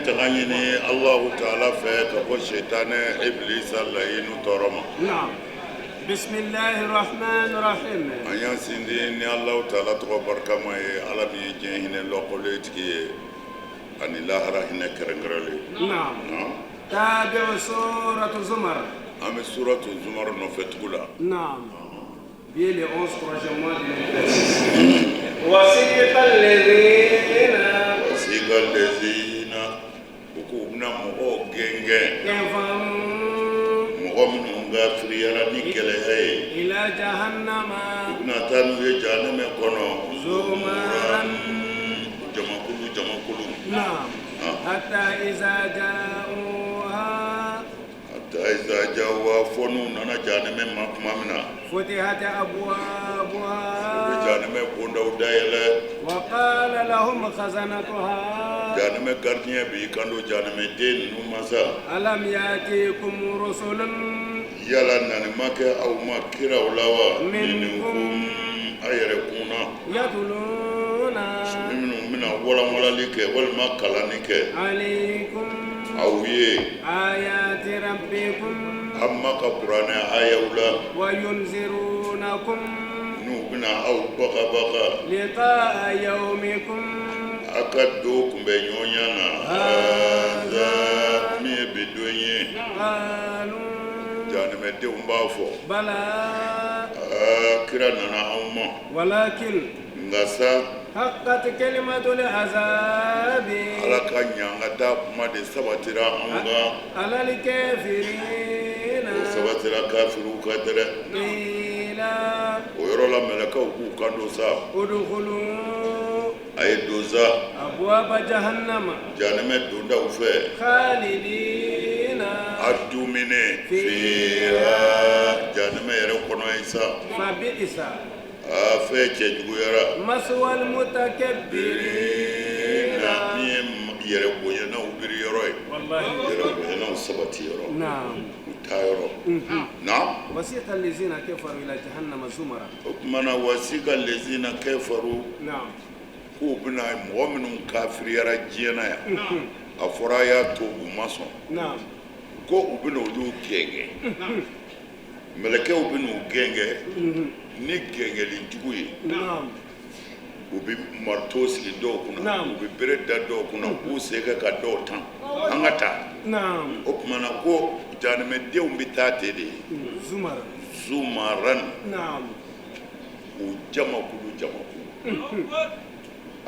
تغنيني الله تعالى فيك أبو الشيطان إبليس الله ينطرم. نعم. بسم الله الرحمن الرحيم. أنا سنديني الله تعالى تقبل كما على ميجين لقولتكي أن الله رحنا كرنغرلي. نعم. تابع سورة زمر. أم سورة زمر نفتقلا. نعم. بيلي 11 prochainement وسيق الذين وكوبنا مغو جنجن مغو من غافريانا نيكلي إلى جهنم نتانو يجانم كونو زمرا جماكلو نعم حتى إذا جاءوا فنو نانا جانم مامنا فتحت أبوابها جانم بوندو دايلا وقال لهم خزنتها جانم غارديان بي كاندو جانم دين نوماسا ألم يأتيكم رسل يلا نان ماكا او ماكيرا ولاوا منكم ايركونا يتلون من ولا لك والما كلانك عليكم أويه آيات ربكم أما كقرآن آية ولا وينذرونكم نوبنا أو بقى لقاء يومكم أكدوكم بينيانا هذا مي بدوي قالوا جانا مديهم بافو بلى كرانا أمم ولكن نغسا حقت كلمة العذاب على كنيا غدا ما دي سبترا أمغا على الكافرين سبترا كافرو كدر قيلا ويرولا ملكا وكاندو سا ادخلوا أي دوزا أبواب جهنم جانم دوندا وفي خالدين أدوميني فيها جانم يرقنا إيسا فبئس مثوى المتكبرين يربونا وبريروي والله يربونا وسبتي يرو نعم تايرو نعم وسيق الذين كفروا إلى جهنم زمرا من وسيق الذين كفروا نعم هو بنا مؤمن كافر يرى جينا أفرايا توب ماسون نعم كو بنا ودو كينغ ملكه بنا كينغ ni gengeli ntuguye ubi marto sigi do kuna ubi bereda do kuna useka ka do tan angata opmana ko janame dew bitate de zumaran u jama kulu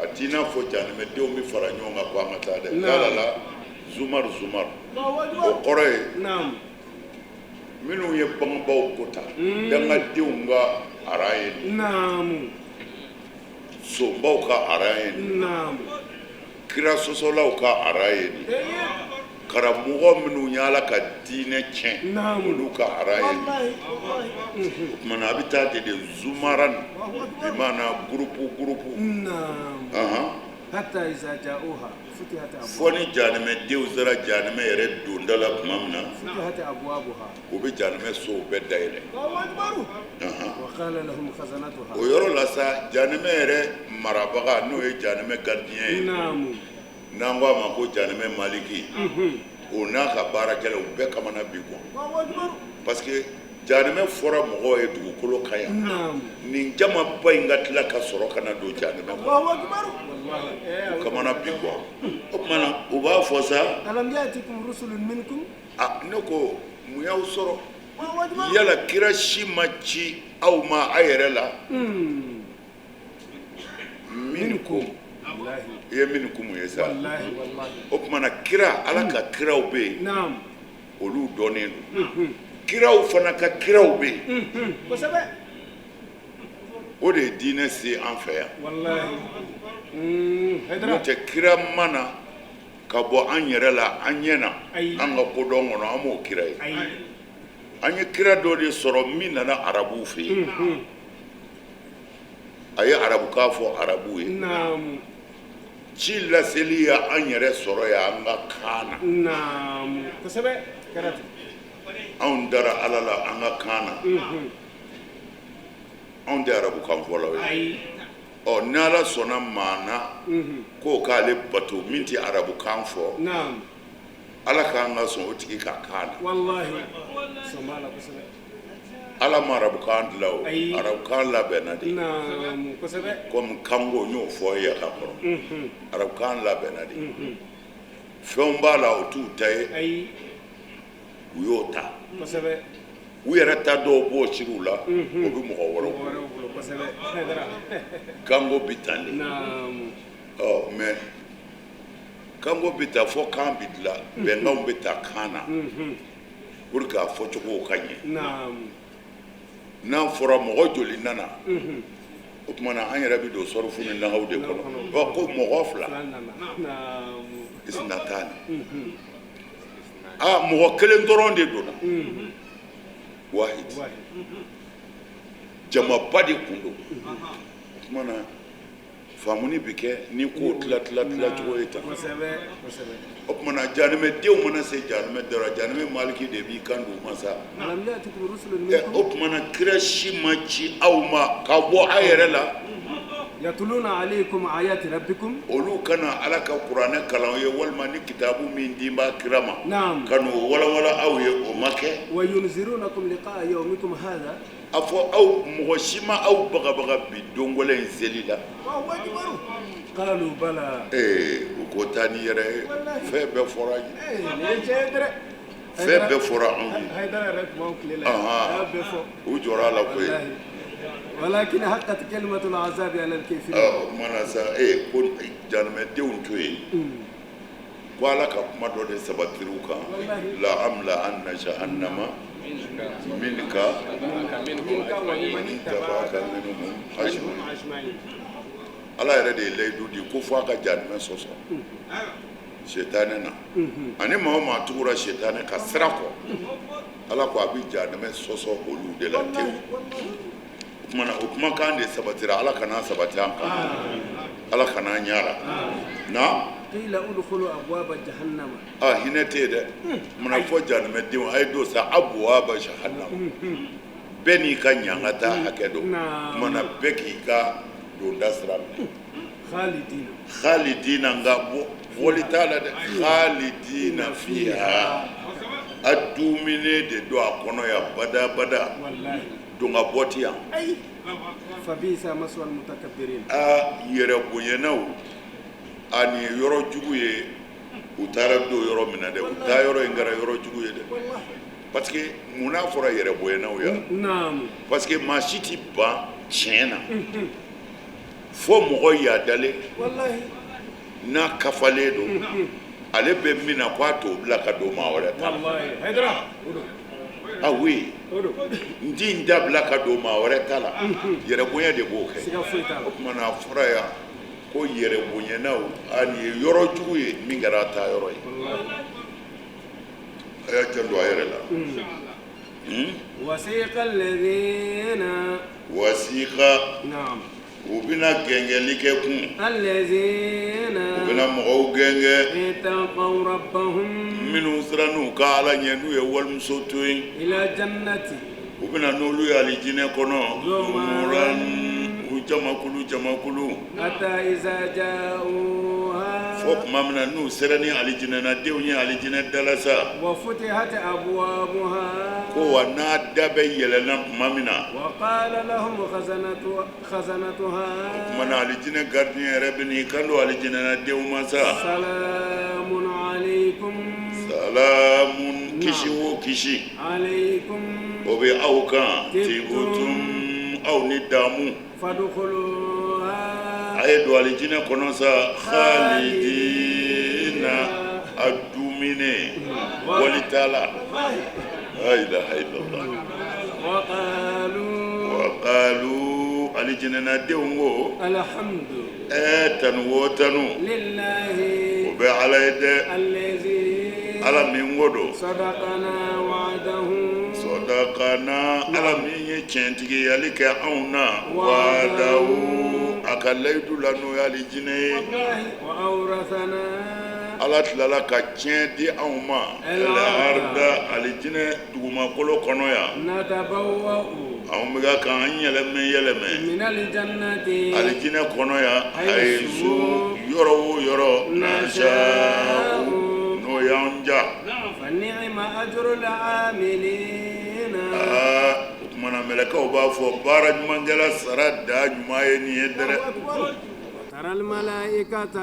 atina fo janame dew mi fara nyonga ko angata de la zumar o qore minu ye bangbaw kota danga dewnga arayen namu so mbaw ka arayen namu kira sosolaw ka arayen karamogo minu nyala ka dine chen olu ka arayen mana abita de zumaran bi mana grupu namu hatta iza ja'uha futihat abwabuha foni janame dew zara janame yere dondala kumamna futihat abwabuha obi janame so bedayle Allahu wa qala lahum khazanatuha o yoro la sa janame yere marabaga no e janame gardien namu nangwa ma ko janame maliki o na ka barakela o be kamana bi ko parce que janame fora mogo e dugukolo kaya nin jama bayinga tila ka soro kana do janame Allahu akbar kamana bi ko o mana o ba fo sa alam yatikum rusulun minkum ne ko mu yaw soro yala kira shimachi aw ma ayere la minkum wallahi ye minkum yesa wallahi o mana kira ala ka kiraw be naam olu donen kiraw fana ka kiraw be ko sabe o de dine si an fɛ yan wallahi n'o tɛ kira mana ka bɔ an yɛrɛ la an ɲɛna an ka kodɔn kɔnɔ an m'o kira ye an ye kira dɔ de sɔrɔ min nana arabuw fɛ yen a ye arabukan fɔ arabuw ye ci laseli ye an yɛrɛ sɔrɔ ye an ka kan na kosɛbɛ anw dara ala la an ka kan na anw tɛ arabukan fɔlaw ye ɔ n'ala sɔnna maa na k'o k'ale bato min tɛ arabukan fɔ نعم ala k'an ka sɔn o tigi ka kan na والله سمعنا كسبة ala ma arabukan dilan o Ayi. arabukan labɛnna de نعم كسبة komi kango n y'o fɔ ye ka kɔrɔ arabukan labɛnna de fɛnw b'a la o t'u ta ye أي u y'o ta كسبة u yɛrɛ ta dɔw b'o siriw la o bɛ mɔgɔ wɛrɛw bolo كسبة kango bɛ tan de نعم ɔ mɛ kango bɛ ta fɔ kan bɛ dilan bɛnkanw bɛ ta kan na pour que a fɔcogow ka ɲɛ نعم n'an fɔra mɔgɔ joli nana o tuma na an yɛrɛ bɛ don sɔrifu ni langaw de kɔnɔ ɔ ko mɔgɔ fila نعم isinatani mɔgɔ kelen dɔrɔn de donna wahid واحد jamaba de kun don o tuma na faamuni bɛ kɛ ni ko tila cogo ye tan كسبة كسبة o tuma na janɛmɛdenw mana se janɛmɛ dara janɛmɛ maliki de b'i kan d'u ma sa ألم يأتكم رسل o منكم tuma na kira si ma ci aw ma ka bɔ a yɛrɛ la يتلون عليكم آيات ربكم olu kana ala ka kuranɛ kalan ye walima ni kitabu min di b'a kira ma نعم ka n'o walawala aw ye o ma kɛ وينذرونكم لقاء يومكم هذا a fɔ aw mɔgɔ si ma aw bagabaga bi don gɔlɛ in seli la وهو أكبر قالوا بلى u ko taa ni yɛrɛ ye fɛn bɛɛ fɔra an ye ليش يدري fɛn bɛɛ fɔra anw ye هيدا رك ما كلنا Aha. u jɔra a la koyi ولكن حقت كلمة العذاب على الكافرين o kumana sa ko janɛmɛdenw to yen ko ala ka kuma dɔ de sabatira u kan la amla anna jahannama minka ومن تبعك منهم أجمعين ala yɛrɛ de ye layidu di ko fɔ a ka janɛmɛ sɔsɔ setanɛ na ani maa o maa tugura setanɛ ka sira kɔ ala ko a bɛ janɛmɛ sɔsɔ olu de la tewu o kumana o kumakan de sabatira ala kana sabati an kan ala kana ɲara na قيل ادخلوا أبواب جهنم hinɛ tɛ yen dɛ mana fɔ janɛmɛdenw a ye don sa abuwaba jahannam bɛɛ n'i ka ɲangata hakɛ dɔn mana bɛɛ k'i ka donda sira minɛ خالدين khalidina nka bɔli t'a la dɛ khalidina fiha a duminen de don a kɔnɔ yan badabada والله don ka bɔ ti yan أي فبئس مثوى المتكبرين yɛrɛ bonyanaw ani yɔrɔ jugu ye u taara don yɔrɔ min na dɛ u taa yɔrɔ in kɛra yɔrɔ jugu ye dɛ والله parce que mun n'a fɔra yɛrɛ bonyanaw ya نعم parce que maa si ti ban tiɲɛ na fo mɔgɔ yadalen والله n'a kafalen don ale bɛ min na k'a t'o bila ka don maa wɛrɛ ta la والله هيدرا oui n ti n dabila ka don maa wɛrɛ ta la yɛrɛ bonya de b'o kɛ سيغا فويتا o tuma na a fɔra yan ko yɛrɛ bonyanaw ani ye yɔrɔ jugu ye min kɛra a taa yɔrɔ ye a y'a janto a yɛrɛ la وسيق الذين wasiqa نعم u bɛna gɛngɛli kɛ kun الذين u bɛna mɔgɔw gɛngɛ اتقوا ربهم minnu sera n'u ka ala ɲɛ n'u ye walimuso to yen إلى جنة u bɛna n'olu ye alijinɛ kɔnɔ zumuran u jamakulu حتى إذا جاءوها fo tuma min na n'u sera ni alijinɛnadenw ye alijinɛ dala sa وفتحت أبوابها ko wa n'a da bɛ yɛlɛnna tuma min na وقال لهم خزنتها tuma na alijinɛ gardien yɛrɛ bɛ n'i kan don alijinɛnadenw ma sa سلام عليكم salamun kisi o kisi عليكم o bɛ aw kan tibutum aw ni damu فادخلوها a ye don alijinɛ kɔnɔ sa khalidina a dumine wali t'a la la ilaha illallah وقالوا wa qalu alijinɛnadenw ko الحمد tanu o tanu لله o bɛ ala ye dɛ الذي ala min ko don صدقنا وعده sɔdakana ala min ye tiɲɛtigiyali kɛ anw na wadawu a ka layidu la n'o ye alijinɛ ye وأورثنا ala tilala ka tiɲɛ di anw ma al-arda alijinɛ dugumakolo kɔnɔ yan نتبوأ an bɛ ka kan an yɛlɛmɛ من الجنة alijinɛ kɔnɔ yan a ye so yɔrɔ o yɔrɔ nasha n'o y'an ja فنعم أجر العاملين o tumana mɛlɛkɛw b'a fɔ baara ɲumankɛla sara da ɲuman ye nin ye dɛrɛ وترى الملائكة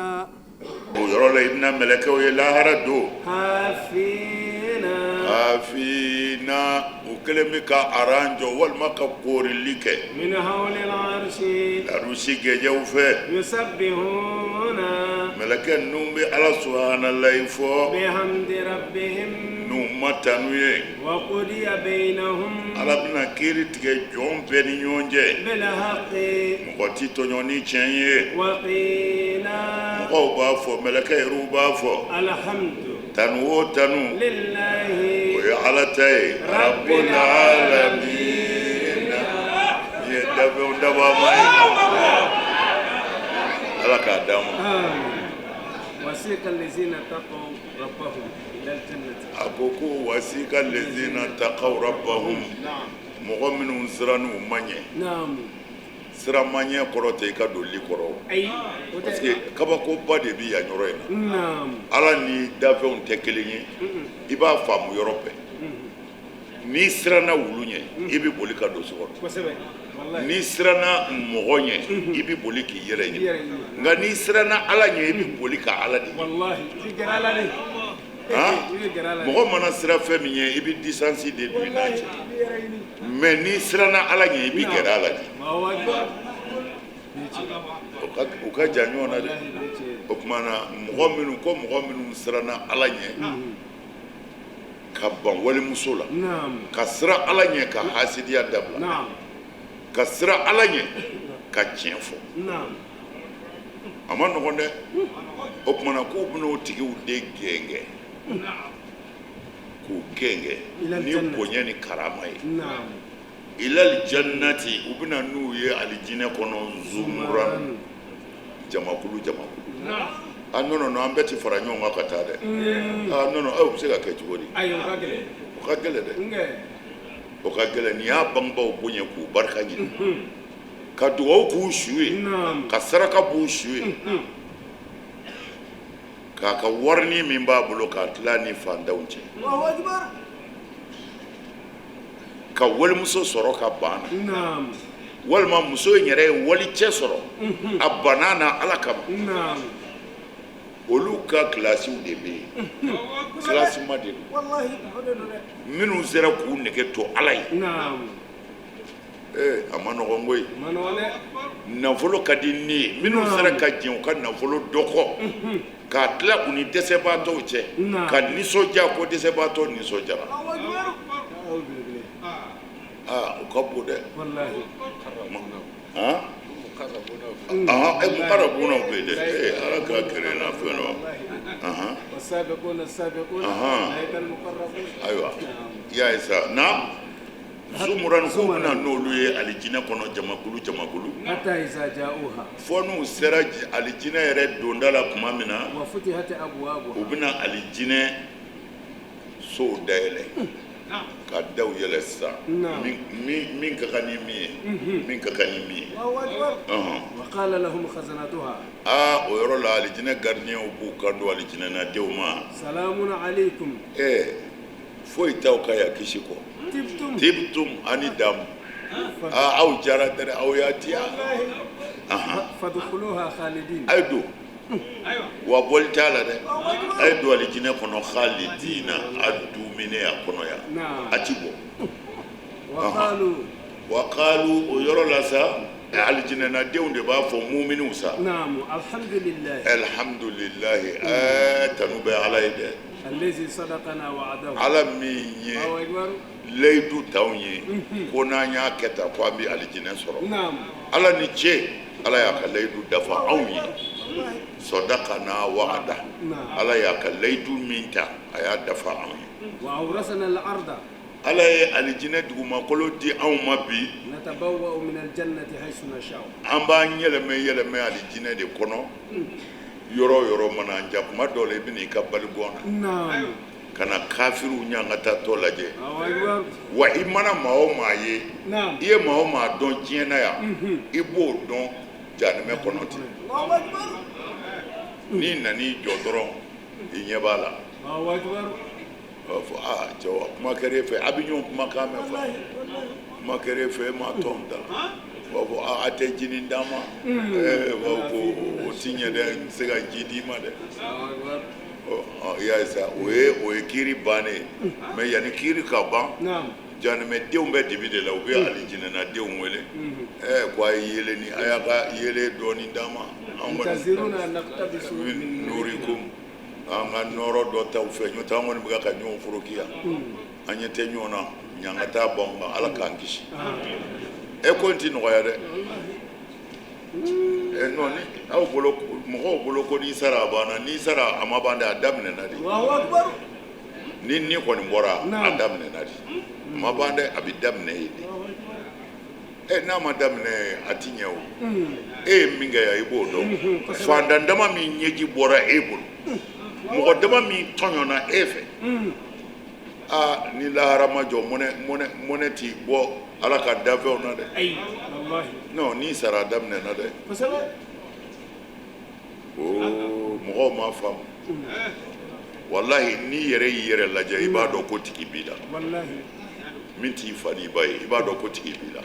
o yɔrɔ la i bɛna mɛlɛkɛw ye lahara don حافين afina o kelen bɛ ka aran jɔ walima ka koorili kɛ من حول العرش arusi gɛjɛw fɛ يسبحون mɛlɛkɛ ninnu bɛ ala subahanallahi fɔ بحمد ربهم n'u ma tanu ye وقضي بينهم ala bɛna kiiri tigɛ jɔn bɛɛ ni ɲɔgɔn cɛ بالحق mɔgɔ ti tɔɲɔ ni tiɲɛ ye وقيل mɔgɔw b'a fɔ mɛlɛkɛ yɛrɛw b'a fɔ الحمد tanu o tanu لله o ye ala ta ye rabbul alamin ye dabɛnw dabama ye ala k'a d'an ma آمين وسيق الذين اتقوا ربهم إلى الجنة a ko ko wasika lezina taqaw rabbahum نعم mɔgɔ minnu sirann'u ma ɲɛ نعم sira ma ɲɛ kɔrɔ tɛ i ka don li kɔrɔ أي parce que kabakoba de bi yan yɔrɔ in na نعم ala ni dafɛnw tɛ kelen ye i b'a faamu yɔrɔ bɛɛ n'i siranna wulu ɲɛ i bɛ boli ka don so kɔnɔ كسبة والله n'i siranna mɔgɔ ɲɛ i bɛ boli k'i yɛrɛ ɲɛ يرى nka n'i siranna ala ɲɛ i bɛ boli ka ala de ɲɛ والله يقرأ لنا يقرأ لنا mɔgɔ mana sira fɛn min ɲɛ i bɛ disansi de don i n'a والله cɛ يرى mais n'i siranna ala ɲɛ i bɛ gɛrɛ ala de ما هو أكبر u ka jan ɲɔgɔn na dɛ o tuma na mɔgɔ minnu siranna ala ɲɛ ka ban walimuso la نعم ka siran ala ɲɛ ka hasidiya dabila نعم ka siran ala ɲɛ ka tiɲɛ fɔ نعم a ma nɔgɔn dɛ o tuma na k'u bɛna o tigiw de gɛngɛ k'u gɛngɛ ni bonya ni karama ye نعم ilal jannati u bɛna n'u ye alijinɛ kɔnɔ zumuran jamakulu a nɔnɔ an bɛɛ ti fara ɲɔgɔn kan ka taa dɛ a nɔnɔ aw bɛ se ka kɛ cogo di أيوة كده o ka gɛlɛn dɛ إنجا o ka gɛlɛn nin y'a bangebaaw bonya k'u barika ɲini ka dugawu k'u su ye نعم ka saraka b'u su ye k'a ka warini min b'a bolo k'a tila ni fantanw cɛ الله أكبر ka walimuso sɔrɔ ka banna نعم walima muso in yɛrɛ ye walicɛ sɔrɔ a banna na ala kama نعم olu ka kilasiw de bɛ yen kilasima de don والله minnu sera k'u nege to ala ye نعم a ma nɔgɔn koyi من ولا nafolo ka di ni ye minnu sera ka jɛn u ka nafolo dɔ kɔ k'a tila u ni dɛsɛbaatɔw cɛ ka nisɔndiya ko dɛsɛbaatɔ nisɔndiyara الله أكبر أعوذ بالله u ka bon dɛ والله mukarabunaw bɛ yen dɛ ala ka kɛrɛ na fɛn dɔ والسابقون السابقون أولئك المقربون ayiwa i y'a ye sa na zumurani ko bɛna n'olu ye alijinɛ kɔnɔ jamakulu حتى إذا جاءوها fɔ n'u sera alijinɛ yɛrɛ donda la tuma min na وفتحت u أبوابها bɛna alijinɛ sow dayɛlɛ ka daw yɛlɛ sisan min ka kan ni min ye min ka kan ni min ye الله أكبر وقال لهم خزنتها o yɔrɔ la alijinɛ gardiyɛnw b'u kan don alijinɛ na denw ma سلام عليكم foyi t'aw ka ya kisi kɔ تبتم tibtum ani damu aw jara dɛrɛ aw y'a diya فادخلوها خالدين a ye don wa bɔli t'a la dɛ a ye don alijinɛ kɔnɔ khalidina a dumine a kɔnɔ yan نعم a ti bɔ وقالوا wa qalu o yɔrɔ la sa alijinɛna denw de b'a fɔ muminiw sa نعم الحمد لله alhamdulillahi tanu bɛ ala ye dɛ الذي صدقنا وعده ala min ye الله أكبر layidu t'anw ye ko n'an y'a kɛ tan ko an bɛ alijinɛ sɔrɔ نعم ala ni ce ala y'a ka layidu dafa anw ye sadaqana wa'ada نعم ala y'a ka layidu min ta a y'a dafa anw ye وأورثنا الأرض ala ye alijinɛ dugumakolo di anw ma bi نتبوأ من الجنة حيث نشاء an b'an yɛlɛmɛ alijinɛ de kɔnɔ yɔrɔ o yɔrɔ mana ja kuma dɔw la i bɛ n'i ka baligɔn na نعم kana kafiru ɲangata tɔ lajɛ Akbar. wa i mana maa o maa ye Naam. i ye maa o maa dɔn diɲɛ na yan i b'o dɔn jahanɛmɛ kɔnɔ ten Akbar. n'i nan'i jɔ dɔrɔn i ɲɛ b'a la Akbar. a b'a fɔ cɛw kuma kɛra e fɛ a bɛ ɲɔgɔn kumakan mɛn fa kuma kɛra e fɛ e m'a tɔn da a b'a fɔ a tɛ jinin d'a ma b'a fɔ o ti ɲɛ dɛ n tɛ se ka ji d'i ma dɛ i y'a ye sa o ye kiiri bannen mɛ yanni kiiri ka ban Naam. jahanɛmɛdenw bɛ dibi de la u bɛ alijinɛnadenw wele ko a ye yelen ni a y'a ka yelen dɔɔni d'a ma an kɔni Taziruna naqtabisu min nurikum an ka nɔrɔ dɔ ta u fɛ n'o tɛ an kɔni bɛ ka ɲɔgɔn foroki yan an ɲɛ tɛ ɲɔgɔn na ɲangata b'anw kan ala k'an kisi ko in ti nɔgɔya dɛ non ni aw bolo mɔgɔw bolo ko n'i sara a banna n'i sara a ma ban dɛ a daminɛna de Allahu Akbar. ni kɔni bɔra a daminɛna de a ma ban dɛ a bɛ daminɛ yen de n'a ma daminɛ a ti ɲɛ o e ye min kɛ yan i b'o dɔn fantan dama min ɲɛji bɔra e bolo mɔgɔ dama min tɔɲɔna e fɛ ni lahara ma jɔ mɔnɛ t'i bɔ ala ka dafɛnw na dɛ Ayi. Wallahi. non n'i sara a daminɛna dɛ Kosɛbɛ. mɔgɔw m'a faamu wallahi n'i yɛrɛ y'i yɛrɛ lajɛ i b'a dɔn ko tigi b'i la Wallahi. min t'i fa ni ba ye i b'a dɔn ko tigi b'i la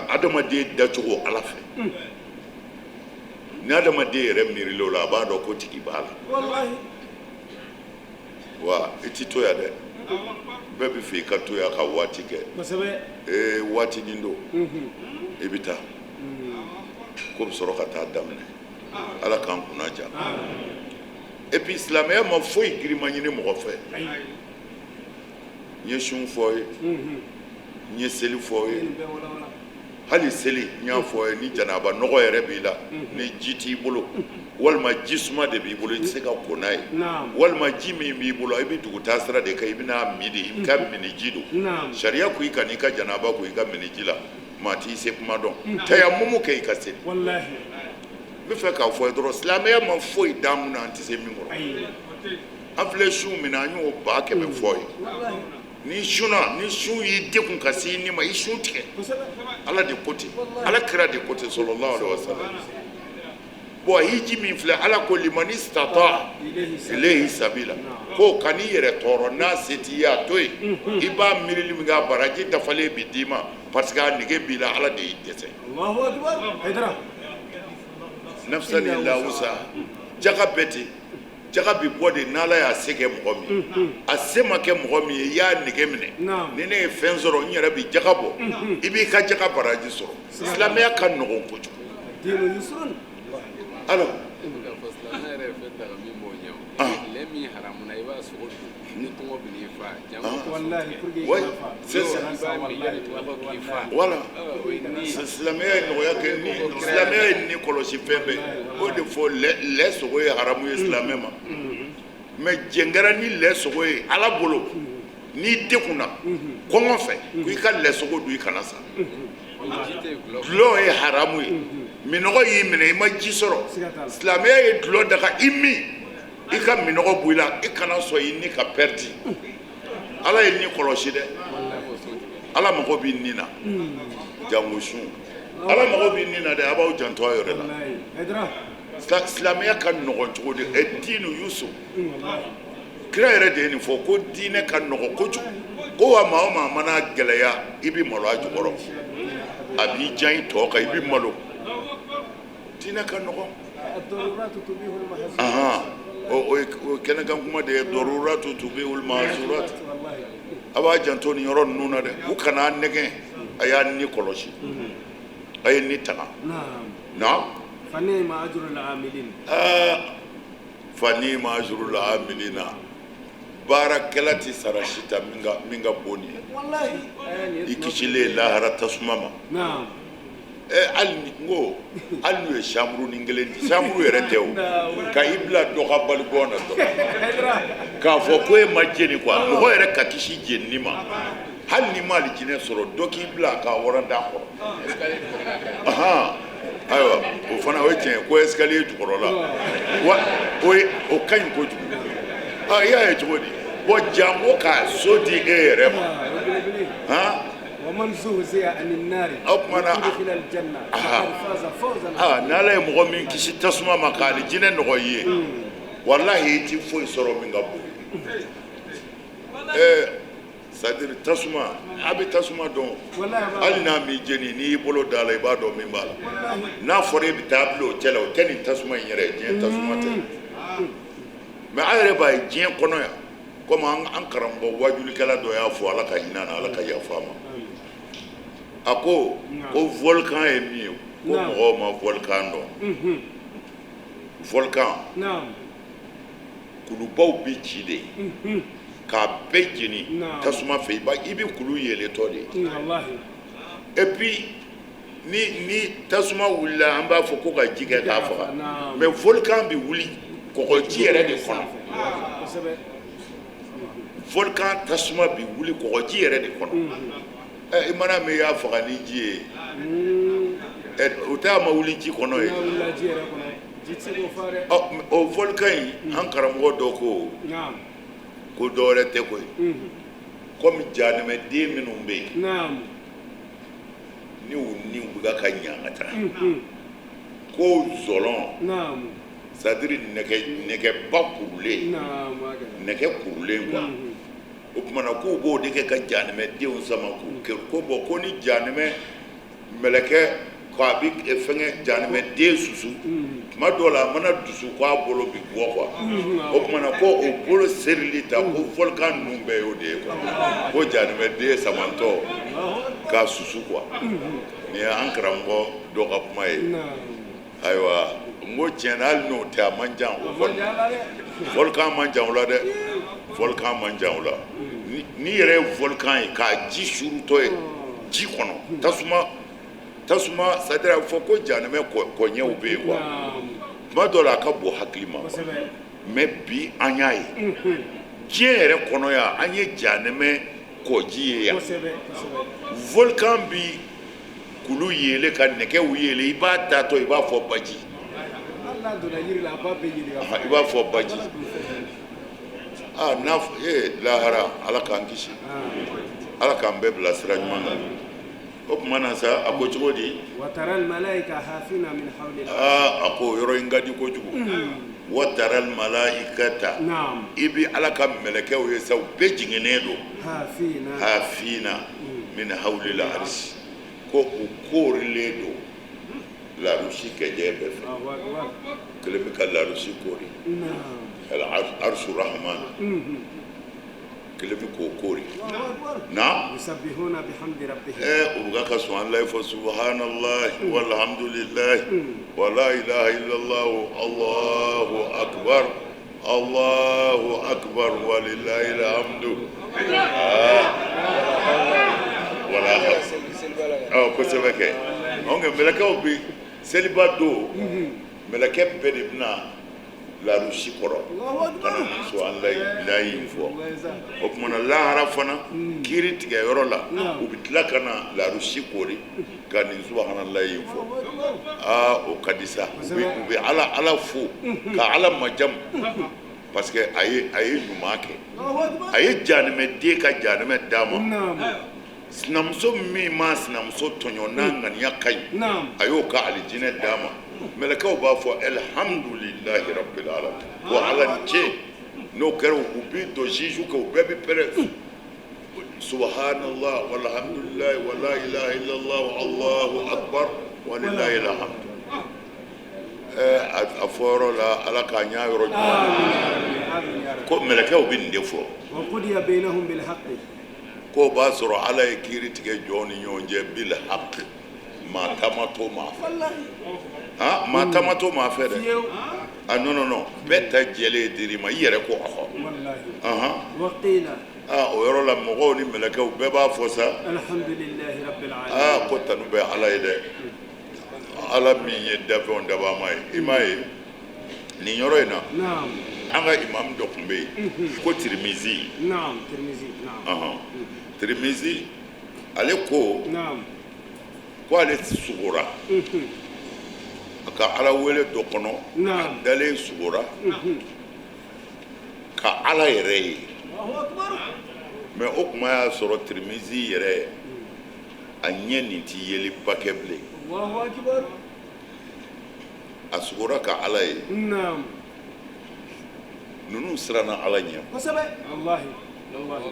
adamaden dacogo ala fɛ ni adamaden yɛrɛ miirila o la a b'a dɔn ko tigi b'a la Wallahi. wa i ti to yan dɛ bɛɛ bɛ fɛ i ka to yan ka waati kɛ Kosɛbɛ. waati nin don i bɛ taa ko bɛ sɔrɔ ka taa daminɛ ala k'an kunna ja et puis silamɛya ma foyi girima ɲini mɔgɔ fɛ n ye sun fɔ ye n ye seli fɔ ye hali seli n y'a fɔ ye ni janaba nɔgɔ yɛrɛ b'i la ni ji t'i bolo walima ji suma de b'i bolo i tɛ se ka ko n'a ye walima ji min b'i bolo i bɛ dugu taa sira de kan i bɛna min de i ka mini ji don sariya ko i ka n'i ka janaba ko i ka mini ji la maa t'i se kuma dɔn tayamumu kɛ i ka seli n bɛ fɛ k'a fɔ ye dɔrɔn silamɛya ma foyi d'an kunna an tɛ se min kɔrɔ an filɛ su min na an y'o 100 fɔ ye ni sunna ni sun y'i degun ka se ni ma i sun tigɛ ala de ko ten ala kira de ko ten sallallahu alaihi wasallam bon hiji min filɛ ala ko liman istata ilayhi sabila ko kan'i yɛrɛ tɔɔrɔ n'a se t'i ye a to yen i b'a miirili min kɛ a baraji dafalen bi d'i ma parce que a nege b'i la ala de y'i dɛsɛ nafsani lawusa jaga bɛɛ ten jaga bi bɔ de n'ala y'a se kɛ mɔgɔ min a se ma kɛ mɔgɔ min ye i y'a nege minɛ ni ne ye fɛn sɔrɔ n yɛrɛ bi jaga bɔ i b'i ka jaga baraji sɔrɔ silamɛya ka nɔgɔn kojugu alors voilà silamɛya ye nɔgɔya kɛ ni silamɛya ye ni kɔlɔsi fɛn bɛɛ o de fɔ lɛ sogo ye haramu ye silamɛ ma mais jɛnkɛra ni lɛ sogo ye ala bolo n'i degunna kɔngɔ fɛ ko i ka lɛ sogo dun i kana sa dulɔ ye haramu ye minɔgɔ y'i minɛ i ma ji sɔrɔ silamɛya ye dulɔ daga i min i ka minɔgɔ bɔ i la i kana sɔn i ni ka pɛriti ala ye ni kɔlɔsi dɛ ala mago b'i ni na jango sun ala mago b'i ni na dɛ a b'aw janto a yɛrɛ la silamɛya ka nɔgɔn cogo di diinu Yusuf kira yɛrɛ de ye nin fɔ ko diinɛ ka nɔgɔn kojugu ko wa maa o maa mana gɛlɛya i bɛ malo a jukɔrɔ a b'i jan i tɔ kan i bɛ malo diinɛ ka nɔgɔn o ye kɛnɛkan kuma de ye daruratu tubihul mahzurat a b'a janto nin yɔrɔ ninnu na dɛ u kana nɛgɛn a y'a ni kɔlɔsi a ye ni tanga na fanima ajrul amilin fanima ajrul amilina baarakɛla tɛ sara si ta min ka bon nin ye i kisilen lahara tasuma ma hali n'u ye chambre ni kelen di chambre yɛrɛ tɛ o ka i bila dɔ ka balibɔn na dɔrɔn k'a fɔ ko e ma jeni quoi mɔgɔ yɛrɛ ka kisi jenini ma hali n'i ma alijinɛ sɔrɔ dɔ k'i bila k'a wɔrɔn d'a kɔrɔ ayiwa o fana o ye tiɲɛ ko escalier jukɔrɔla wa o ka ɲi kojugu y'a ye cogo di bon jango ka so di e yɛrɛ ma ومن زهزه عن النار وادخل الجنة فقد فاز فوزا عظيما n'ala ye mɔgɔ min kisi tasuma ma k'ale jinɛ nɔgɔ ye wallahi i ti foyi sɔrɔ min ka bon c'est-à-dire tasuma a bɛ tasuma dɔn hali n'a m'i jeni n'i y'i bolo da la i b'a dɔn min b'a la n'a fɔra e bɛ taa bila o cɛ la o tɛ nin tasuma in yɛrɛ diɲɛ tasuma tɛ mais a yɛrɛ b'a ye diɲɛ kɔnɔ yan komi an karamɔgɔ wajulikɛla dɔ y'a fɔ ala ka hinɛ na ala ka yafa a ma a ko volcan ye min ye ko mɔgɔw ma volcan dɔn volcan kulubaw bɛ ci de k'a bɛɛ jeni tasuma fɛ i bɛ kulu yeletɔ de et puis ni tasuma wulila an b'a fɔ ko ka ji kɛ k'a faga mais volcan bɛ wuli kɔgɔji yɛrɛ de kɔnɔ volcan tasuma bɛ wuli kɔgɔji yɛrɛ de kɔnɔ i mana min y'a faga ni ji ye o t'a ma wuli ji kɔnɔ ye o volcan in an karamɔgɔ dɔ ko dɔ wɛrɛ tɛ koyi komi janɛmɛden minnu bɛ yen ni u ni bɛ ka ɲa ka taa ko zɔlɔn c'est-à-dire nɛgɛba kurulen nɛgɛ kurulen quoi o tumana k'u b'o de kɛ ka janɛmɛdenw sama k'u kɛ ko bon ko ni janɛmɛ mɛlɛkɛ k'a bɛ fɛngɛ janɛmɛden susu tuma dɔw la a mana dusu k'a bolo bɛ bɔ quoi o tumana ko o bolo serili ta ko volcan ninnu bɛɛ y'o de ye quoi ko janɛmɛden samantɔ k'a susu quoi nin ye an karamɔgɔ dɔ ka kuma ye ayiwa n ko tiɲɛ na hali n'o tɛ a man jan o volcan man jan o la dɛ volcan man jan o la ni yɛrɛ ye volcan ye k'a ji surutɔ ye ji kɔnɔ tasuma c'est-à-dire a fɔ ko janɛmɛ kɔɲɛw bɛ yen quoi tuma dɔw la a ka bon hakili ma mais bi an y'a ye diɲɛ yɛrɛ kɔnɔ yan an ye janɛmɛ kɔji ye yan volcan bi kulu yele ka nɛgɛw yele i b'a datɔ i b'a fɔ baji i b'a fɔ baji n'a lahara ala k'an kisi ala k'an bɛɛ bila sira ɲuman kan o tuma na sa a ko cogo di a ko yɔrɔ in ka di kojugu wataral malaikata i bɛ ala ka mɛlɛkɛw ye sa u bɛɛ jiginnen don hafina min hawlil arsi ko u koorilen don larusi kɛjɛ bɛɛ fɛ kelen bɛ ka larusi koori arsu rahman kelen bɛ k'o koori na u bɛ ka sɔn ala ye fɔ subhanallahi walhamdulillahi wala ilaha illallah allahu akbar walillahi alhamdu wala kosɛbɛ kɛ anw ka mɛlɛkɛw bɛ seliba don mɛlɛkɛ bɛɛ de bɛna larusi kɔrɔ ka na muso an layi fɔ o tumana lahara fana kiiri tigɛ yɔrɔ la u bɛ tila ka na larusi koori ka nin subahanallahi fɔ o ka di sa u bɛ ala fo ka ala majamu parce que a ye ɲuman kɛ a ye janɛmɛden ka janɛmɛ d'a ma sinamuso min ma sinamuso tɔɲɔ n'a ŋaniya ka ɲi a y'o ka alijinɛ d'a ma mɛlɛkɛw b'a fɔ alhamdulillahi rabbil alamin wa ala ni ce n'o kɛra u bɛ don juge kan u bɛɛ bɛ pɛrɛn subhanallah walhamdulillahi wala ilaha illallah allahu akbar walillahi alhamdu a fɔ yɔrɔ la ala k'a ɲa yɔrɔ ɲuman ko mɛlɛkɛw bɛ nin de fɔ ko b'a sɔrɔ ala ye kiiri tigɛ jɔn ni ɲɔgɔn cɛ bil haq maa tamatɔ maa fɛ maa tamatɔ maa fɛ dɛ non bɛɛ ta jɛlen dir'i ma i yɛrɛ ko o yɔrɔ la mɔgɔw ni mɛlɛkɛw bɛɛ b'a fɔ sa alhamdulillahi rabbil alamin ko tanu bɛ ala ye dɛ ala min ye dafɛnw dabama ye i m'a ye nin yɔrɔ in na an ka imam dɔ tun bɛ yen ko tirimizi tirimizi ale ko ale sugora a ka ala wele dɔ kɔnɔ a dalen sugora ka ala yɛrɛ ye Allahu akbar. mɛ o kuma y'a sɔrɔ Tirmizi yɛrɛ a ɲɛ nin ti yeli ba kɛ bilen Allahu akbar. a sugora ka ala ye Naam. ninnu siranna ala ɲɛ Kosɛbɛ. Wallahi. Wallahi.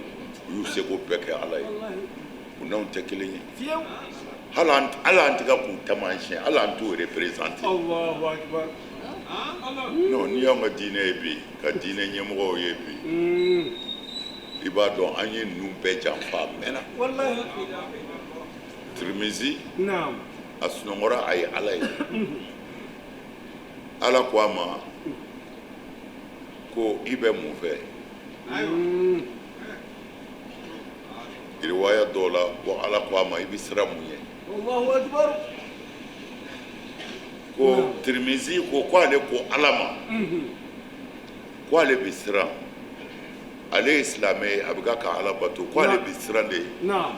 u y'u seko bɛɛ kɛ ala ye Wallahi. u n'anw tɛ kelen ye Fiyew. hali an tɛ ka k'u taamasiyɛn hali an t'u représenter Allahu akbar. non n'i y'anw ka diinɛ ye bi ka diinɛ ɲɛmɔgɔw ye bi i b'a dɔn an ye ninnu bɛɛ janfa a mɛnna Wallahi. Tirmizi Naam. a sunɔgɔra a ye ala ye ala ko a ma ko i bɛ mun fɛ riwaya dɔw la ko ala ko a ma i bɛ siran mun ye Allahu akbar. ko Tirmizi ko ale ko ala ma ko ale bɛ siran ale ye silamɛ ye a bɛ ka ala bato ko ale bɛ siran de Naam.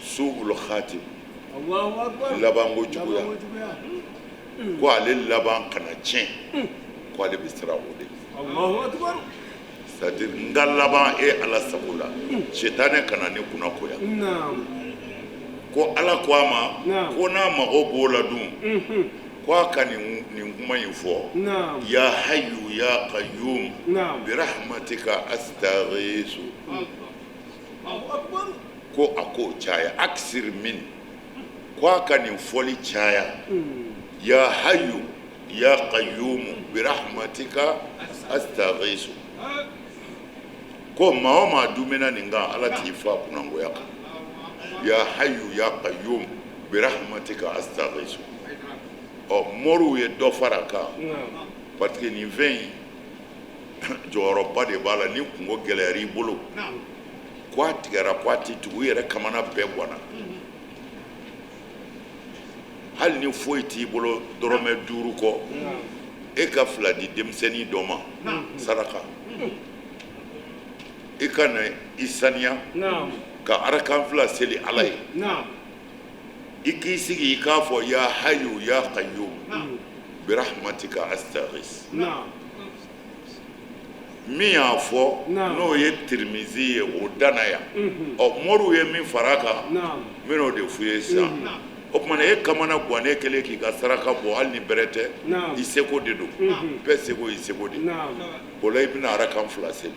su'ul khatim Allahu akbar. labanko juguya Labanko juguya. ko ale laban kana tiɲɛ ko ale bɛ siran o de Allahu akbar. c'est-à-dire n ka laban e ala sago la setanɛ kana ne kunna koya Naam. ko ala ko a ma Naam. ko n'a mago b'o la dun ko a ka nin kuma in fɔ Naam. ya hayyu ya qayyum Naam. birahmatika astaghisu Allahu akbar. ko a k'o caya aksir min ko a ka nin fɔli caya ya hayyu ya qayyum birahmatika astaghisu ko maa o maa dumina nin kan ala t'i fa kunangoya kan ya hayyu ya qayyum birahmatika astaghisu moriw ye dɔ fara kan Naam. parce que nin fɛn in jɔyɔrɔba de b'a la ni kungo gɛlɛyara i bolo ko a tigɛra ko a ti tugu i yɛrɛ kamana bɛɛ bɔnna hali ni foyi t'i bolo dɔrɔmɛ 5 kɔ e ka 2 di denmisɛnnin dɔ ma saraka i ka na i saniya Naam. ka arakan 2 seli ala ye Naam. i k'i sigi i k'a fɔ ya hayyu ya qayyum birahmatika astaghis Naam. min y'a fɔ Naam. n'o ye Tirmizi ye o danna yan moriw ye min fara kan Naam. n bɛn'o de f'u ye sisan o kumana e kamana gannen kɛlen k'i ka saraka bɔ hali ni bɛrɛ tɛ Naam. i seko de don bɛɛ seko y'i seko de Naam. o la i bɛna arakan 2 seli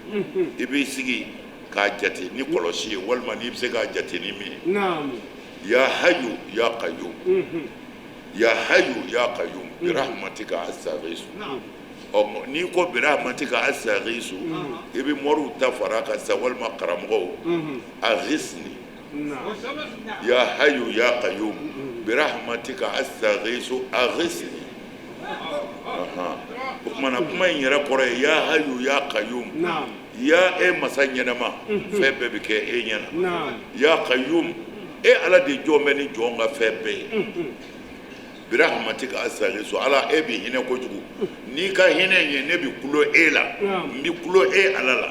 i b'i sigi k'a jate ni kɔlɔsi ye walima n'i bɛ se k'a jate ni min ye Naam. ya hayyu ya qayyum ya hayyu ya qayyum birahmatika astaghisu n'i ko birahmatika astaghisu i bɛ moriw ta fara kan sa walima karamɔgɔw aghisni Naam. ya hayyu ya qayyum birahmatika astaghisu aghisni o kumana kuma in yɛrɛ kɔrɔ ye ya hayyu ya qayyum Naam. ya e masa ɲɛnama fɛn bɛɛ bɛ kɛ e ɲɛna Naam. ya qayyum e ala de jɔn bɛ ni jɔn ka fɛn bɛɛ ye birahmatika astaghisu ala e bɛ hinɛ kojugu n'i ka hinɛ in ye ne bɛ kulo e la n bɛ kulo e ala la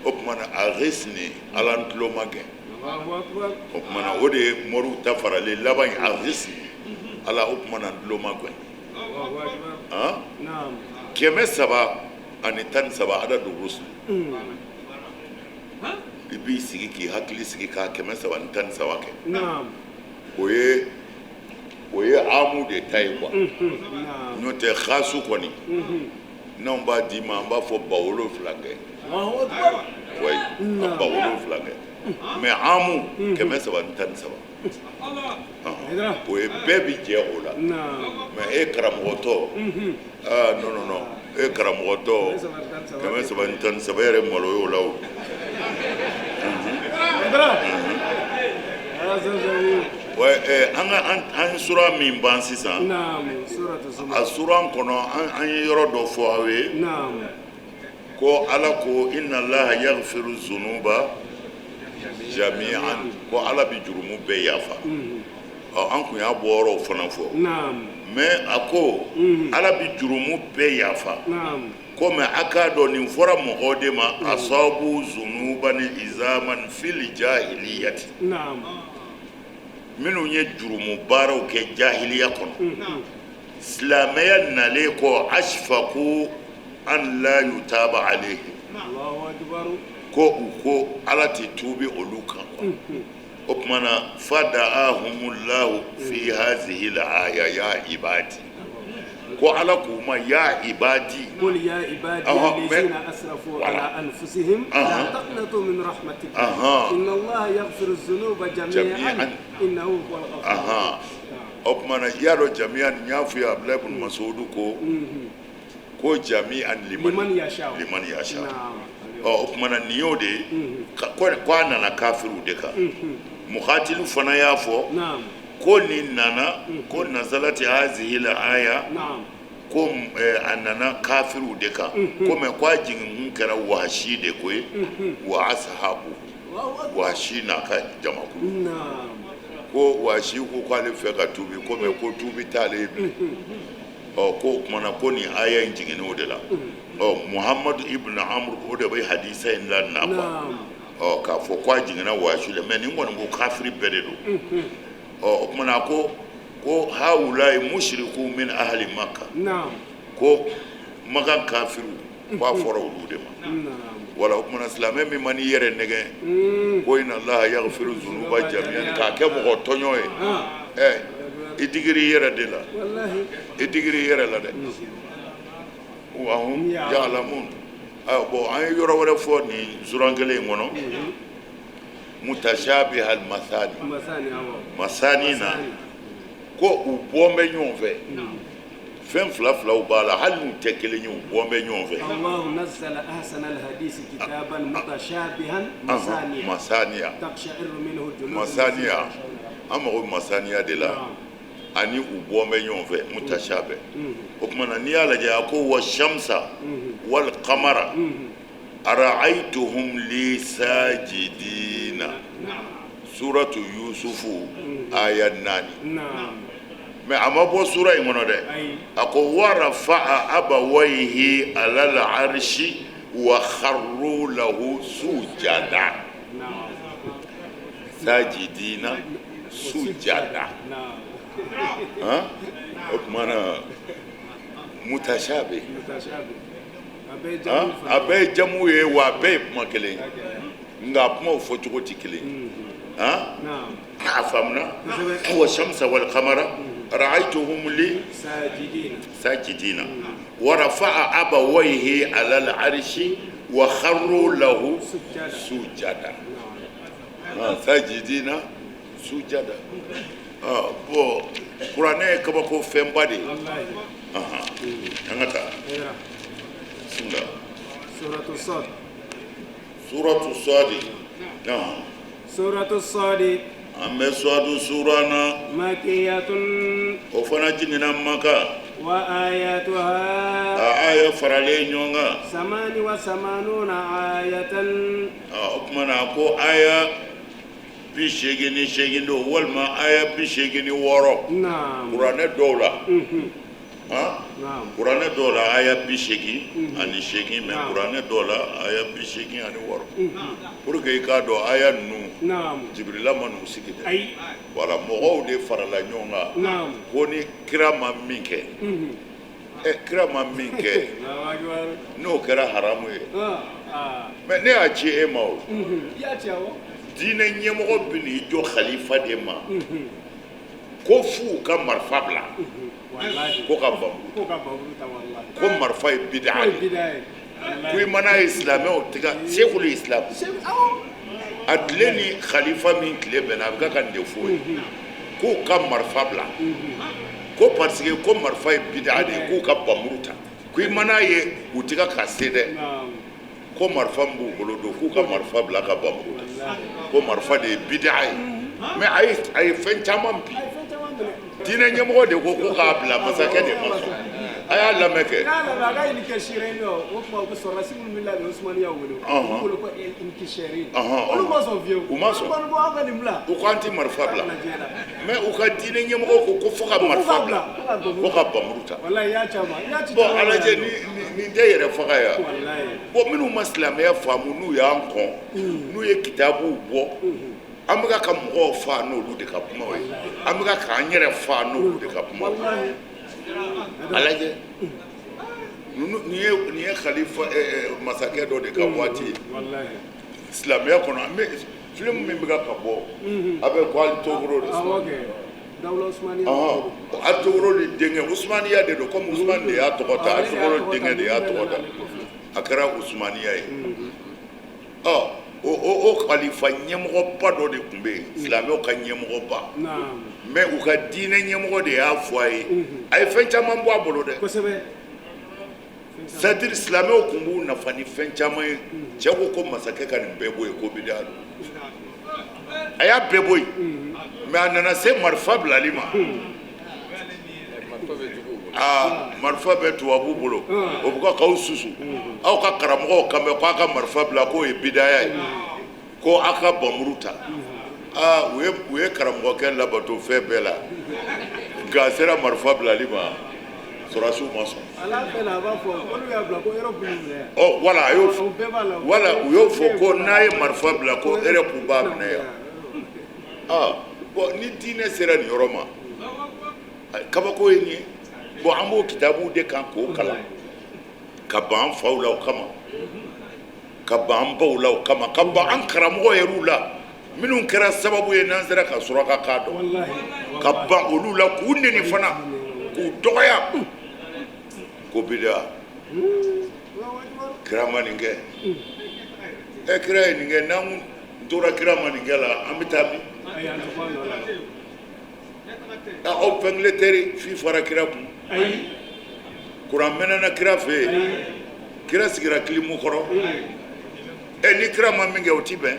o kumana aghisni ala n tulo ma gɛn Allahu akbar. o kumana o de ye moriw ta faralen laban ye aghisni ala o kumana n tulo ma gɛn Allahu akbar. han Naam. 300 ani 13 adadu rusul i b'i sigi k'i hakili sigi k'a 300 ni 13 kɛ Naam. o ye amu de ta ye quoi Naam. n'o tɛ xaasu kɔni n'anw b'a d'i ma an b'a fɔ 7,000 kɛ Allahu akbar. wayi a 7,000 kɛ mais amu 300 ni 13 o ye bɛɛ bi jɛ o la Naam. mais e karamɔgɔtɔ non e karamɔgɔtɔ 300 ni 13 yɛrɛ malo y'o la o an sura min ban sisan a suran kɔnɔ an ye yɔrɔ dɔ fɔ aw ye ko ala ko inna allaha yaghfiru zunuba jami'an ko ala bi jurumu bɛɛ yafa an kun y'a bɔ yɔrɔw fana fɔ mais a ko ala bi jurumu bɛɛ yafa ko mais a k'a dɔn nin fɔra mɔgɔw de ma asabu zunuban izaman fil jahiliyati minnu ye jurumu baaraw kɛ jahiliya kɔnɔ silamɛya nalen kɔ ashfaku an la yutaba alayhi Allahu akbar ko ala ti tubi olu kan o kumana fada'ahumullahu fi hadhihi al-aya ya ibadi ko ala kuma ya ibadi قل يا عبادي الذين أسرفوا على أنفسهم لا تقنطوا من رحمة الله إن الله يغفر الذنوب جميعا إنه هو الغفور o kumana yaro jami'an yafi abdullah ibn mas'ud ko jami'an liman yasha o kumana niyo de ko nana kafiru de ka muqatilu fana yafo ko ni nana ko nazalati hazihi al-aya ko annana kafiru de ka ko me kwa jin kara washi de ko wa ashabu washi na ka jama'a ko washi ko kwale fe ka tubi ko me ko tubi tale bi ko mana ko ni aya jingine o de la muhammad ibn amr o de bai hadisa in lan na ba ka fo kwa jingina washi le men ngon ko kafiri bede do mana ko haulai mushriku min ahli makkah ko magan kafiru ba foro ulude ma wala hukman islamé mi mani yere nege ko inna allah yaghfiru dhunuba jami'an ka ke mo tonyo idigiri yere de la wallahi idigiri yere la de wa hum ya'lamun bo ay yoro wala fo ni zurangele ngono mutashabih al masani na ko u bombe ñonfe fen fla u bala hal mu tekele ñu bombe ñonfe Allah nazzala ahsana al-hadith kitaban mutashabihan masaniya taqsha'iru minhu julud masaniya amago masaniya de la ani u bombe ñonfe mutashabih o kuma ni ala ja ko wa shamsa wal qamara ara'aytuhum li sajidina suratu yusufu ayat 9 mais amabo sura imono de ako warafa abawayhi ala al-arshi wa kharru lahu sujada sajidina sujada mana mutashabi abe jamu ye wa be makele nga kuma fo cogo ti kelen afamna wa shamsa wal qamara ra'aytuhum li sajidina wa rafa'a abawayhi 'ala al-'arshi wa kharru lahu sujada sajidina sujada bo qur'ane kaba ko fembadi angata suratu sadi suratu sadi amme swadu surana makiyatun o fana jingina maka wa ayatuha aya farale nyonga samani wa samanuna ayatan okmana ko aya bi shegini do walma aya bi shegini woro naam qur'ane dola naam qur'ane dola aya bi shegi ani shegi me qur'ane dola aya bi shegi ani woro pour que ka do aya nu naam jibril manu sikide ay wala mo de farala nyonga naam koni kirama minke kirama minke no kera haramu ye mais ne a ci e mawo ya ciawo dine nyemo bini jo khalifa de ma ko fu ka marfabla wallahi ko ka bam ta wallahi ko marfa bid'a ko mana islamé o tiga sheikhul islam adleni khalifa min klebe na ga kan de fo ko ka marfabla ko parce que ko marfa bid'a de ko ka bamruta ko mana ye utiga ka sede ko marfa mbu bolo do ko ka marfa bla ka bamruta ko marfa de bid'a mais ay fen tamam bi dina nyemo de ko ka bla masaka de maso aya lameke la ga ni keshirin no o ko ko so rasul billahi usman ya wolo ko ko in keshirin o mo so vieux o mo so ko ga ni mla o ko anti marfa bla mais o ka dina nyemo ko foka marfa bla ko ka bamruta wallahi ya chama ya ci bo ala je ni de yere foka ya wallahi bo minu muslim ya famu nu ya nkon nu ye kitabu bo amga ka mo fa no lu de ka kuma we amga ka anyere fa no lu de ka kuma wallahi alaje Ni ye khalifa masakɛ dɔ de ka waati silamɛya kɔnɔ an bɛ film min bɛ ka bɔ a bɛ ko Ali Togoro de Ali Togoro de denkɛ Usmaniya de don comme Usmane de y'a tɔgɔ ta Ali Togoro denkɛ de y'a tɔgɔ ta a kɛra Usmaniya ye o khalifa ɲɛmɔgɔba dɔ de tun bɛ yen silamɛw ka ɲɛmɔgɔba mais u ka diinɛ ɲɛmɔgɔ de y'a fɔ a ye a ye fɛn caman bɔ a bolo dɛ c'est-à-dire silamɛw tun b'u nafa ni fɛn caman ye cɛ ko masakɛ ka nin bɛɛ bɔ yen ko bidaa don a y'a bɛɛ bɔ yen mais a nana se marifa bilali ma marifa bɛ tubabu bolo o bɛ k'aw susu aw ka karamɔgɔw kan bɛ k'aw ka marifa bila k'o ye bidaya ye ko aw ka bamuru ta u ye karamɔgɔkɛ labato fɛn bɛɛ la nka a sera marifa bilali ma sɔrɔsiw ma sɔn voilà u y'o fɔ ko n'a ye marifa bila ko erɛpu b'a minɛ yan bon ni diinɛ sera nin yɔrɔ ma kabako ye nin ye bon an b'o kitabuw de kan k'o kalan ka ban an faw la o kama ka ban an baw la o kama ka ban an karamɔgɔ yɛrɛw la minnu kɛra sababu ye n'an sera ka suraka k'a dɔn ka ban olu la k'u neni fana k'u dɔgɔya ko bidaa kira ma nin kɛ kira ye nin kɛ n'an tora kira ma nin kɛ la an bɛ taa bi aw fɛnkile teri fi fara kira kun kuran mɛnɛna kira fɛ yen kira sigira kilimu kɔrɔ ni kira ma min kɛ o ti bɛn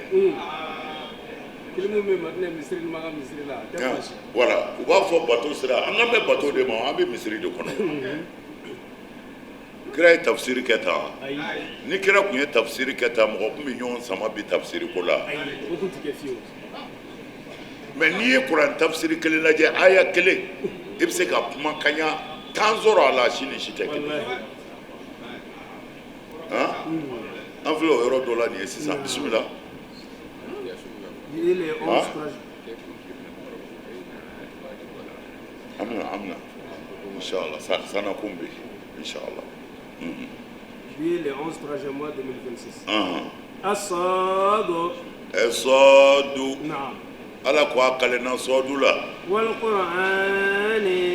voilà u b'a fɔ bato sira an ka bɛ bato de ma an bɛ misiri de kɔnɔ kira ye tafsiri kɛ tan ni kira tun ye tafsiri kɛ tan mɔgɔ tun bɛ ɲɔgɔn sama bi tafsiri ko la mais n'i ye kuran tafsiri kelen lajɛ aya kelen i bɛ se ka kuma kaɲa 10 sɔrɔ a la si ni si tɛ kelen an filɛ o yɔrɔ dɔ la nin ye sisan bisimila amina inchallah sana kumbi inchallah le 11 3e mois 2026 as-sad na'am ala ko akalena sodu la wal qur'ani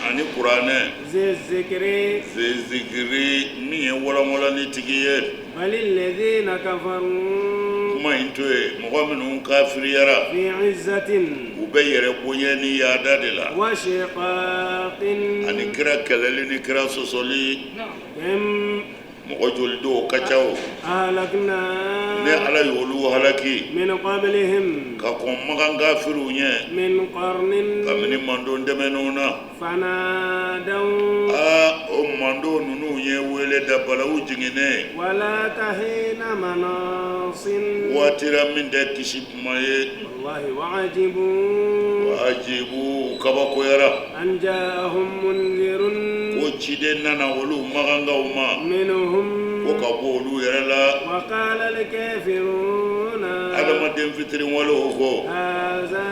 ani qur'ane zikri mi wala ni tigiye balil ladina kafaru kuma intoe mɔgɔ minnu kafiriyara fi izzatin u bɛ yɛrɛ bonya ni yaada de la wa shiqaqin ani kira kɛlɛli ni kira sɔsɔli mɔgɔ joli do ka ca o halakna ne ala y'olu halaki min qablihim ka kɔn magan kafiriw ɲɛ min qarnin kabini mandon dɛmɛnenw na fanadaw o mandon ninnu ye wele da balawu jiginnen wala tahina manasin waatira min tɛ kisi kuma ye wallahi wa'ajibu kabakoyara an ja'ahum munzirun ko ciden nana olu magangaw ma minhum ko ka bɔ olu yɛrɛ la wa qala al-kafiruna adamaden fitirin walew ko hadha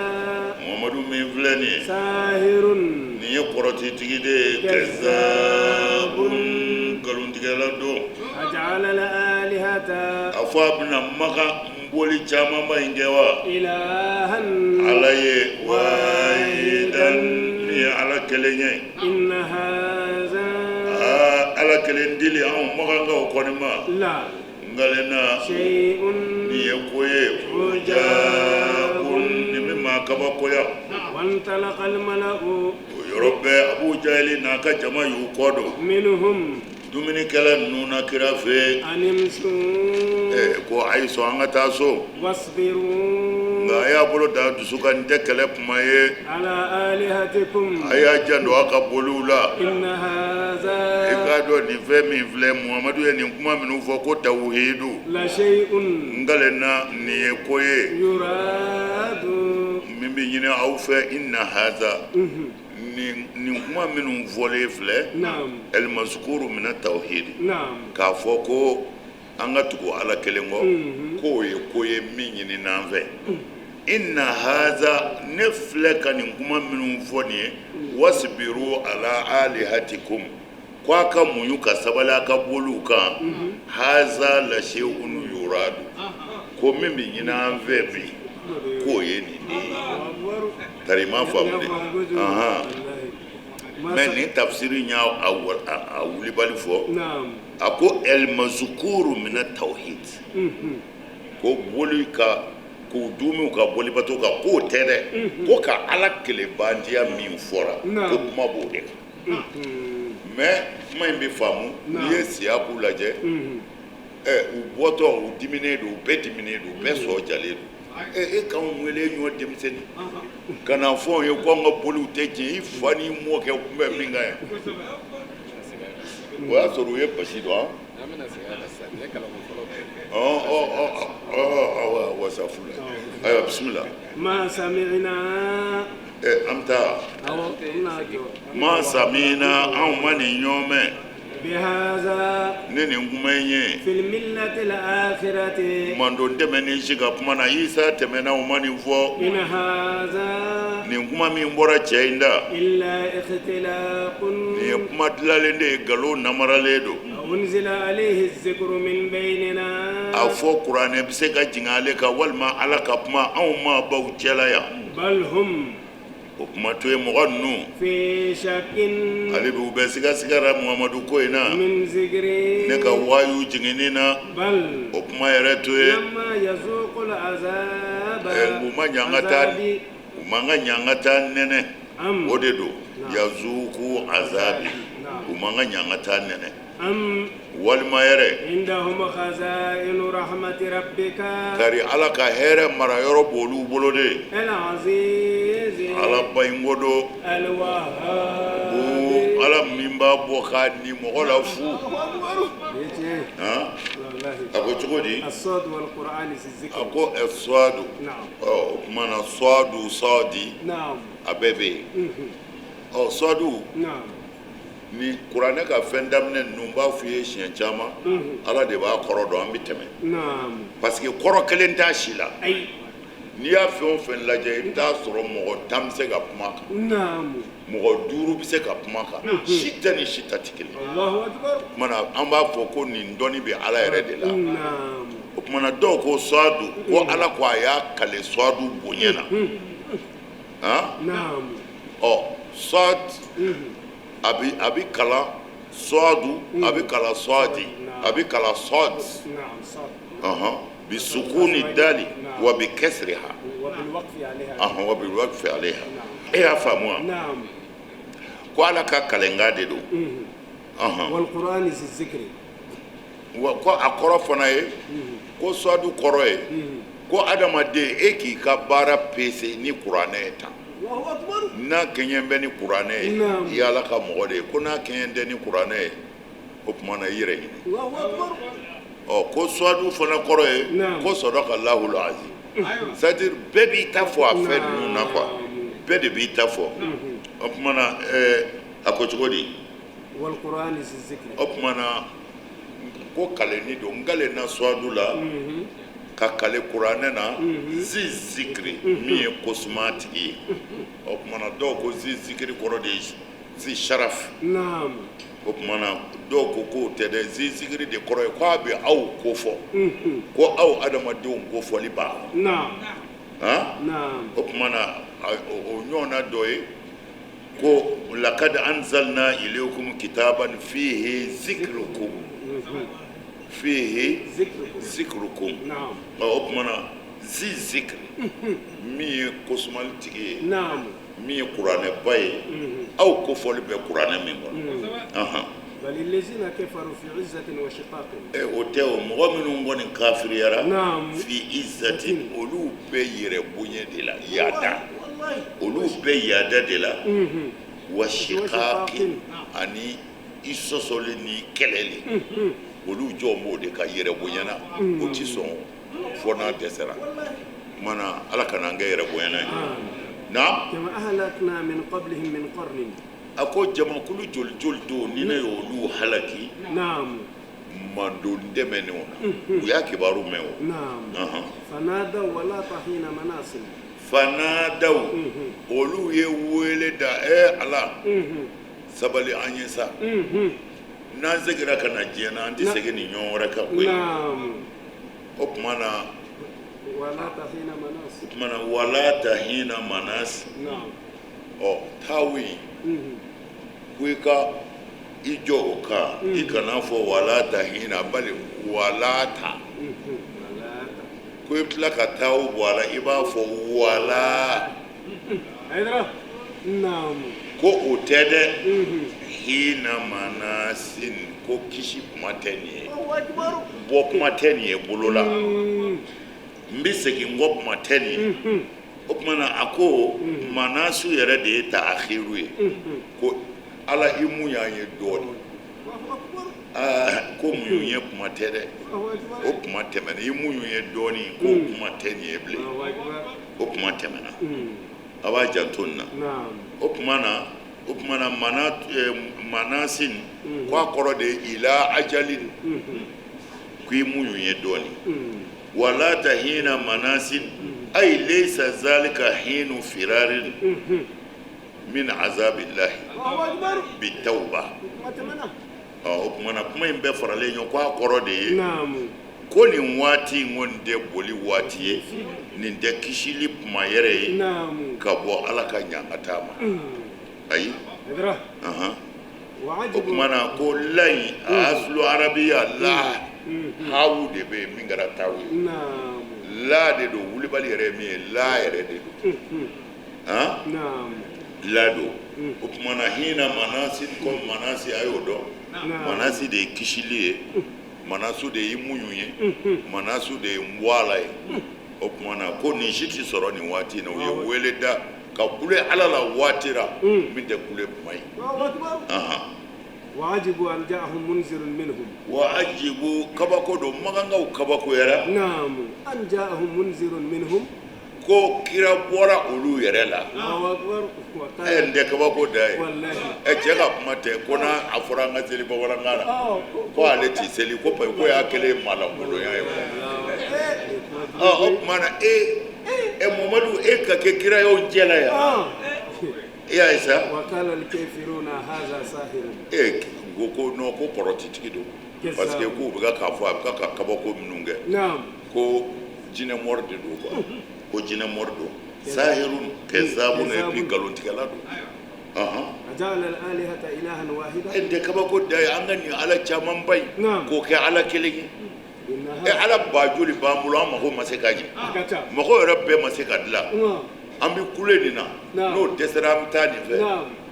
Muhammadu min filɛ nin ye sahirun nin ye kɔrɔtitigi de ye kazzabun nkalontigɛla don aj'ala al-alihata a fɔ a bɛna magan boli caman ba in kɛ wa ilahan ala ye wahidan min ye ala kelen ye inna hadha ala kelen dili anw magangaw kɔni ma la ngalena shay'un nin ye ko ye ujabun ni min ma kabakoya wantalaqa al-mala'u o yɔrɔ bɛɛ Abu Jahili n'a ka jama y'u kɔ don minhum dumunikɛla ninnu na kira fɛ animshu ko ayi sɔn an ka taa so wasbiru nka a y'a bolo da dusu kan nin tɛ kɛlɛ kuma ye ala alihatikum a y'a janto a ka boliw la inna hadha i k'a dɔn nin fɛn min filɛ Muhamadu ye nin kuma minnu fɔ ko tawhidu la shay'un ngalena nin ye ko ye yuradu min bɛ ɲini aw fɛ inna hadha nin kuma minnu fɔlen filɛ al-mazkuru min at-tawhid k'a fɔ ko an ka tugu ala kelen kɔ k'o ye ko ye min ɲini n'an fɛ inna haza ne filɛ ka nin kuma minnu fɔ nin ye wasbiru ala alihatikum ko a ka muɲu ka sabali a ka boliw kan haza la shay'un yuradu ko min bɛ ɲini an fɛ bi k'o ye nin de ye tari i m'a faamu de mɛ nin tafsiri y'a wulibali fɔ a ko al-mazkuru min at-tawhid ko boli ka k'u dumiw ka bolibato kan k'o tɛ dɛ ko ka ala kelenbandiya min fɔra ko kuma b'o de kan mais kuma in bɛ faamu n'i ye siyaku lajɛ u bɔtɔ u diminen don u bɛɛ diminen don u bɛɛ sɔjalen don e k'anw wele ɲɔ denmisɛnnin ka na fɔ anw ye ko an ka boliw tɛ tiɲɛ i fa n'i mɔkɛ kun bɛ min kan yan o y'a sɔrɔ u ye basi dɔn wasa fula ayiwa bisimila ma sami'na an bɛ taa ma samina anw ma nin ɲɔgɔn mɛn بهذا ne nin kuma in ye في الملة الآخرة mandon tɛmɛnen si ka kuma na Isa tɛmɛna o ma nin fɔ إن هذا nin kuma min bɔra cɛ in da إلا اختلاق nin ye kuma dilanlen de ye nkalon namaralen don أنزل عليه الذكر من بيننا a fɔ kuranɛ bɛ se ka jigin ale kan walima ala ka kuma anw ma baw cɛla yan بل هم o kuma to ye mɔgɔ ninnu في شك ale bɛ u bɛ sigasigara Muhamadu ko in na من ذكري ne ka wayu jiginni na بل o kuma yɛrɛ to ye لما يذوق العذاب u ma ɲa an ka taa عذابي u man ka ɲa an ka taa nɛnɛ أم o de don yazuku azabi u man ka ɲa an ka taa nɛnɛ أم walima yɛrɛ عندهم خزائن رحمة ربك kari ala ka hɛrɛ mara yɔrɔ b'olu bolo de العزيز ala bayingo do الوهاب ala min b'a bɔ k'a ni mɔgɔ la fu a ko cogo di الصاد والقرآن في a الذكر ko ɛsuwadu نعم o kuma na suwadu sɔɔdi نعم a bɛɛ bɛ yen suwadu نعم ni kuranɛ ka fɛn daminɛ ninnu b'a f'i ye siɲɛ caman ala de b'a kɔrɔ dɔn an bɛ tɛmɛ نعم parce que kɔrɔ kelen t'a si la أي n'i y'a fɛn o fɛn lajɛ i bɛ taa sɔrɔ mɔgɔ 10 bɛ se ka kuma a kan نعم mɔgɔ 5 bɛ se ka kuma a kan si tɛ ni si ta tɛ kelen الله أكبر o kumana an b'a fɔ ko nin dɔnni bɛ ala yɛrɛ de la نعم o kumana dɔw ko suwadu ko ala ko a y'a kale suwadu bonya na نعم suwad a bɛ kalan suwadu a bɛ kalan suwadi a bɛ kalan suwad نعم صاد بسكون الدال وبكسرها وبالوقف عليها وبالوقف عليها ايه افهموا نعم ko ala ka kalenga de don والقرآن في الذكر ko a kɔrɔ fana ye ko suwadu kɔrɔ ye ko adamaden e k'i ka baara pese ni kuranɛ ye tan الله أكبر n'a kɛɲɛ bɛ ni kuranɛ ye i ye ala ka mɔgɔ de ye ko n'a kɛɲɛ tɛ ni kuranɛ ye o tuma na i yɛrɛ ɲini الله أكبر ko suwadu fana kɔrɔ ye ko sɔdɔka lahul azim c'est-à-dire bɛɛ b'i ta fɔ a fɛn ninnu na quoi bɛɛ de b'i ta fɔ o tuma na a ko cogo di والقرآن في الذكر o tuma na ko kaleni don n kalenna suwadu la ka kale kuranɛ na zi zikiri min ye kosuma tigi ye o tuma na dɔw ko zi zikiri kɔrɔ de ye zi sharaf نعم o tuma na dɔw ko k'o tɛ dɛ zi zikiri de kɔrɔ ye ko a bɛ aw kofɔ ko aw adamadenw kofɔli b'a kɔnɔ نعم نعم o tuma na o ɲɔgɔnna dɔ ye ko lakad anzalna ilaykum kitaban fihi zikrukum fihi zikrukum نعم o tuma na zi zikiri min ye kosumali tigi ye نعم min ye kuranɛba ye aw kofɔli bɛ kuranɛ min kɔnɔ بل الذين كفروا في عزة وشقاق o tɛ o mɔgɔ minnu kɔni kafiriyara نعم fi izzatin olu bɛ yɛrɛ bonya de la yaada olu bɛ yaada de la wa shiqaqin ani i sɔsɔli ni kɛlɛli olu jɔn b'o de ka yɛrɛ bonya na o ti sɔn fɔ n'a dɛsɛra mana ala kana an kɛ yɛrɛ bonya na ye na كما أهلكنا من قبلهم من قرن a ko jamakulu joli joli don ni ne y'olu halaki نعم mandon dɛmɛnenw na u y'a kibaru mɛn o نعم فنادوا ولا طحين مناصب fanadaw olu ye wele da ala sabali an ye sa n'an seginna ka na diɲɛ na an tɛ segin ni ɲɔgɔn wɛrɛ kan koyi o tuma na wala tahina manas ɔ tawi ko i ka i jɔ o kan i kana fɔ wala tahina bali wala ta ko i tila ka taw bɔ a la i b'a fɔ wala ko o tɛ dɛ hina manasin ko kisi kuma tɛ nin ye bɔ kuma tɛ nin ye bolo la n bɛ segin bɔ kuma tɛ nin ye o tuma na a ko manasu yɛrɛ de ye ta'akhiru ye ko ala i mun y'an ye dɔɔnin ko mun ye kuma tɛ dɛ o kuma tɛmɛna i mun ye dɔɔnin ko kuma tɛ nin ye bilen o kuma tɛmɛna a b'a janto nin na o tuma na manasin ko a kɔrɔ de ye ila ajalin ko i mun ye dɔɔnin wala tahina manasin ay laysa zalika hinu firarin min azabillahi bitawba o kuma na kuma in bɛɛ faralen ɲɔgɔn ko a kɔrɔ de ye ko nin waati in kɔni tɛ boli waati ye nin tɛ kisili kuma yɛrɛ ye ka bɔ ala ka ɲankata ma ayi o kuma na ko layi aslu arabiya la hawu de bɛ yen min kɛra tawu ye la de don wulibali yɛrɛ min ye la yɛrɛ de don la don o kuma na hina manasi ko manasi a y'o dɔn manasi de ye kisili ye manasu de ye muɲu ye manasu de ye nbɔala ye o kuma na ko nin si tɛ sɔrɔ nin waati in na u ye wele da ka kule ala la waati la min tɛ kule kuma ye وعجبوا أن جاءهم منذر منهم وعجبوا كباكو دو مغانغاو كباكو يرا نعم أن جاءهم منذر منهم ko kira bɔra olu yɛrɛ la nde kabako da ye cɛ ka kuma tɛ ko n'a a fɔra an ka seli bamanankan na ko ale tɛ seli ko parce ko y'a kɛlen malangoloya ye o tuma na Mamadu e ka kɛ kira y'o jɛla yan e y'a ye sa ko non ko kɔrɔtitigi don parce que k'u bɛ k'a fɔ a bɛ ka kabako minnu kɛ ko jinɛ mɔri de don quoi ko jinɛ mɔri don sahirun kɛzabun et puis nkalontigɛla don nde kabako da ye an ka nin ala caman ba in k'o kɛ ala kelen ye ala ba joli b'an bolo an mago ma se ka ɲɛ mɔgɔ yɛrɛ bɛɛ ma se ka dilan an bɛ kule nin na n'o dɛsɛra an bɛ taa nin fɛ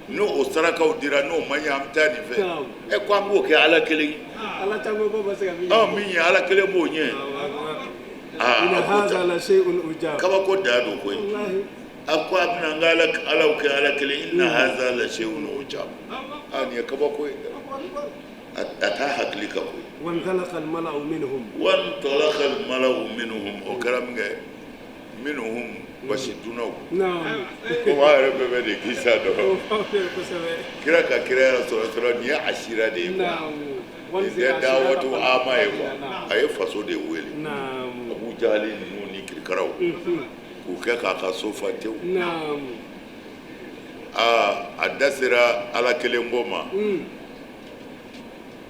n'o o sarakaw dira n'o ma ɲɛ an bɛ taa nin fɛ ko an b'o kɛ ala kelen ye min ye ala kelen b'o ɲɛ kabako da don koyi a ko a bɛna an ka alaw kɛ ala kelen inna haza la shay'un ujab nin ye kabako ye a t'a hakili ka koyi وانطلق الملأ منهم o kɛra min kɛ minhum basi dunnaw ko maa yɛrɛ bɛɛ bɛ de kisa dɔn kira ka kira yɛrɛ sɔrɔ nin ye a sira de ye quoi nin tɛ dawatu ama ye quoi a ye faso de wele Abu Jahali ninnu ni kirikaraw k'u kɛ k'a ka so fa tewu a da sera ala kelen bɔ ma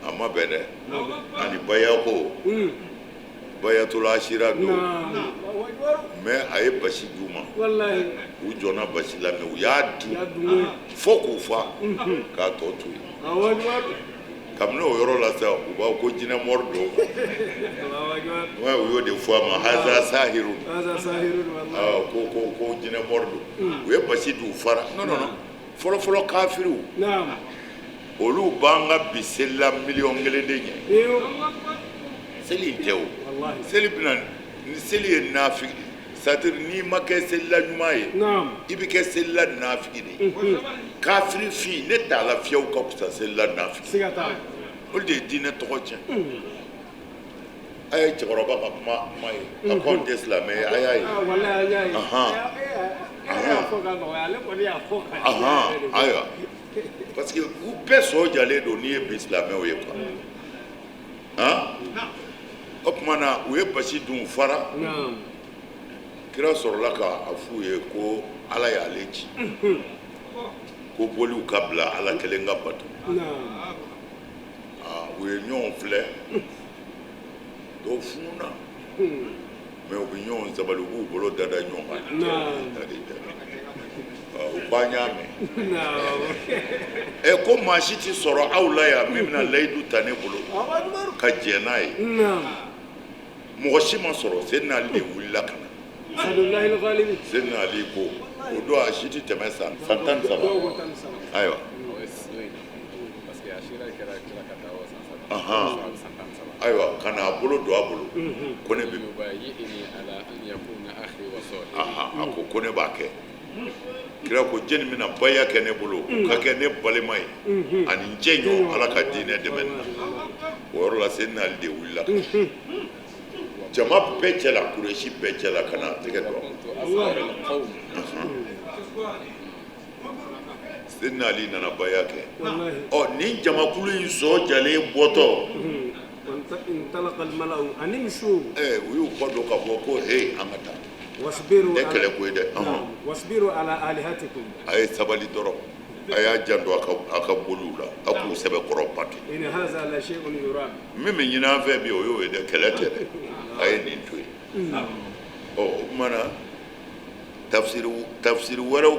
a ma bɛn dɛ ani bayako bayatul ashira don mais a ye basi d'u ma u jɔnna basi la mais u y'a dun fo k'u fa k'a tɔ to yen kabini o yɔrɔ la sa u b'a ko jinɛ mɔri don u y'o de fɔ a ma haza sahiru ko jinɛ mɔri don u ye basi d'u fara non fɔlɔfɔlɔ kafiriw olu b'an ka bi selila miliyɔn kelen de ɲɛ seli tɛ o seli bɛna ni seli ye nafigi c'est-à-dire n'i ma kɛ selila ɲuman ye i bɛ kɛ selila nafigi de ye kafiri fin ne t'a la fiyewu ka fisa selila nafigi olu de ye diinɛ tɔgɔ tiɲɛ a ye cɛkɔrɔba ka kuma ye a ko anw tɛ silamɛ ye a y'a ye ayiwa parce que u bɛɛ sɔn jalen don n'i ye bi silamɛw ye quoi o tuma na u ye basi dun fara kira sɔrɔla k'a f'u ye ko ala y'ale ci ko boliw ka bila ala kelen ka bato u ye ɲɔgɔn filɛ dɔw fununa mais u bɛ ɲɔgɔn sabali u b'u bolo dada ɲɔgɔn kan u b'a ɲa mɛn ko maa si tɛ sɔrɔ aw la yan min bɛna layidu ta ne bolo ka jɛ n'a ye mɔgɔ si ma sɔrɔ Seydina Ali de wulila ka na Seydina Ali ko o don a si tɛ tɛmɛ san 17 ayiwa ayiwa ka n'a bolo don a bolo ko ne bɛ a ko ne b'a kɛ kira ko jeni bɛna baya kɛ ne bolo ka kɛ ne balima ye ani n cɛ ɲɔgɔn Ala ka diinɛ dɛmɛ na o yɔrɔ la Seydina Ali de wulila jama bɛɛ cɛla Kurɛshi bɛɛ cɛla ka n'a tɛgɛ don Seydina Ali nana baya kɛ nin jamakulu in sɔ jalen bɔtɔ u y'u kɔ don ka bɔ ko he an ka taa tɛ kɛlɛ ko ye dɛ a ye sabali dɔrɔn a y'a janto a ka boliw la a k'u sɛbɛkɔrɔ batu min bɛ ɲini an fɛ bi o y'o ye dɛ kɛlɛ tɛ dɛ a ye nin to yen o kumana tafsiri wɛrɛw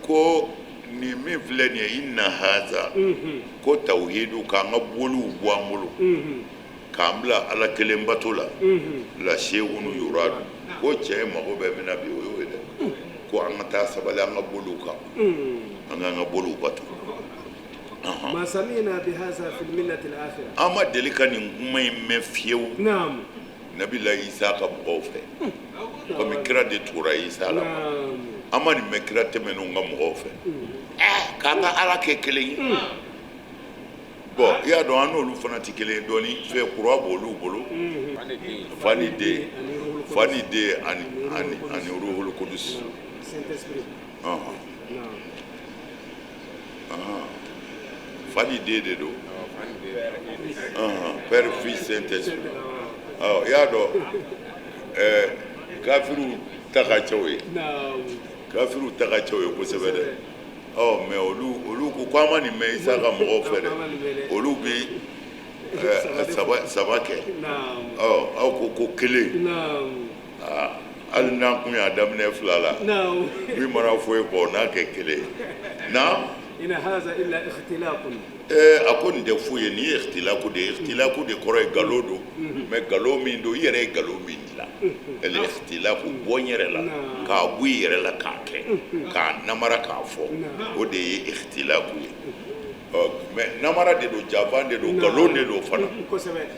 ko nin min filɛ nin ye inna haza ko tawhidu k'an ka boliw bɔ an bolo k'an bila Ala kelen bato la la shay'un yuradu ko cɛ mago bɛ min na bi o y'o ye dɛ ko an ka taa sabali an ka boliw kan an k'an ka boliw bato ما سمعنا بهذا في الملة الآخرة أما دلك نقوم مفيو نعم نبي الله إيسا كمغوفة ومكرا دي تورا إيسا نعم أما نمكرا تمنو غمغوفة كانا على كيكلي bon ya do an olu fana ti kelen doni fe kura bolu bolo fani de ani ruhul qudus Saint Esprit fani de do père fils Saint Esprit ya do kafiru takachowe kafiru takachowe ko sebede mais olu ko kwama ni me isa ka mo fere olu bi sabake ko kele al na kun ya damne flala bi mara foy ko na ke kele na ina haza illa ikhtilaq akon de foye ni ikhtilaq de koro galodo mais galo min do yere galo min la el ikhtilaq bonyere la ka bu yere la ka ke ka namara ka fo o de ikhtilaq mais namara de do javan de do galo de do fana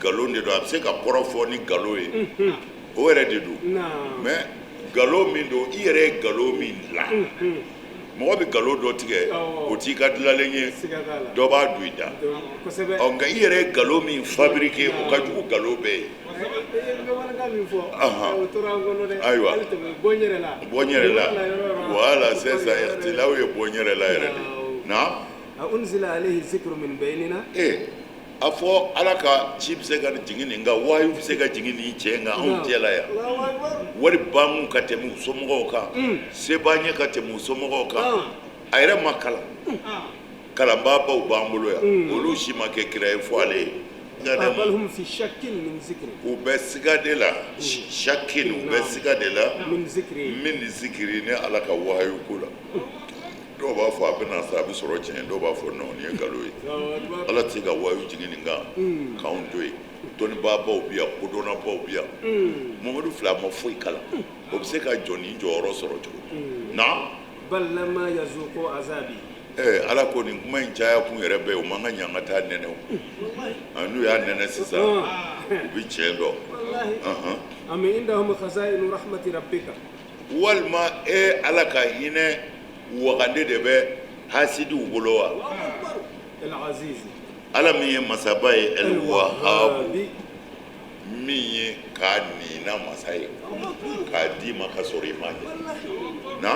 galo de do abse ka koro fo ni galo e o yere de do mais galo min do yere galo min la mɔgɔ bɛ galo dɔ tigɛ o t'i ka dilalen ye dɔ b'a don i da nka i yɛrɛ ye galo min fabriqué o ka jugu galo bɛɛ ye ayiwa bɔnyɛrɛ la voilà c'est ça ikhtilaw ye bɔnyɛrɛ la yɛrɛ de na unzila alayhi zikru min baynina a fɔ ala ka ci bɛ se ka jigin nin kan wayu bɛ se ka jigin nin cɛ kan anw cɛla yan wari b'an ka tɛmɛ u somɔgɔw kan se b'an ye ka tɛmɛ u somɔgɔw kan a yɛrɛ ma kalan kalanbaabaw b'an bolo yan olu si ma kɛ kira ye fɔ ale ye u bɛ siga de la shakin u bɛ siga de la min zikiri ni ala ka wahayu ko la dɔw b'a fɔ a bɛna sa a bɛ sɔrɔ tiɲɛ dɔw b'a fɔ non nin ye nkalon ye ala tɛ se ka wayu jigin nin kan k'anw to yen dɔnnibaabaw bɛ yan kodɔnnabaw bɛ yan mamadu fila ma foyi kalan o bɛ se ka jɔ nin jɔyɔrɔ sɔrɔ cogo na bal lamma yazuqu azabi ala ko nin kuma in caya kun yɛrɛ bɛɛ o man ka ɲa an ka taa nɛnɛ o n'u y'a nɛnɛ sisan u bɛ tiɲɛ dɔn am indahum khaza'inu rahmati rabbika walima ala ka hinɛ wagande de bɛ hasidiw bolo wa ala min ye masaba ye el wahab min ye k'a nina masa ye k'a di ma ka sɔrɔ i ma ɲɛ na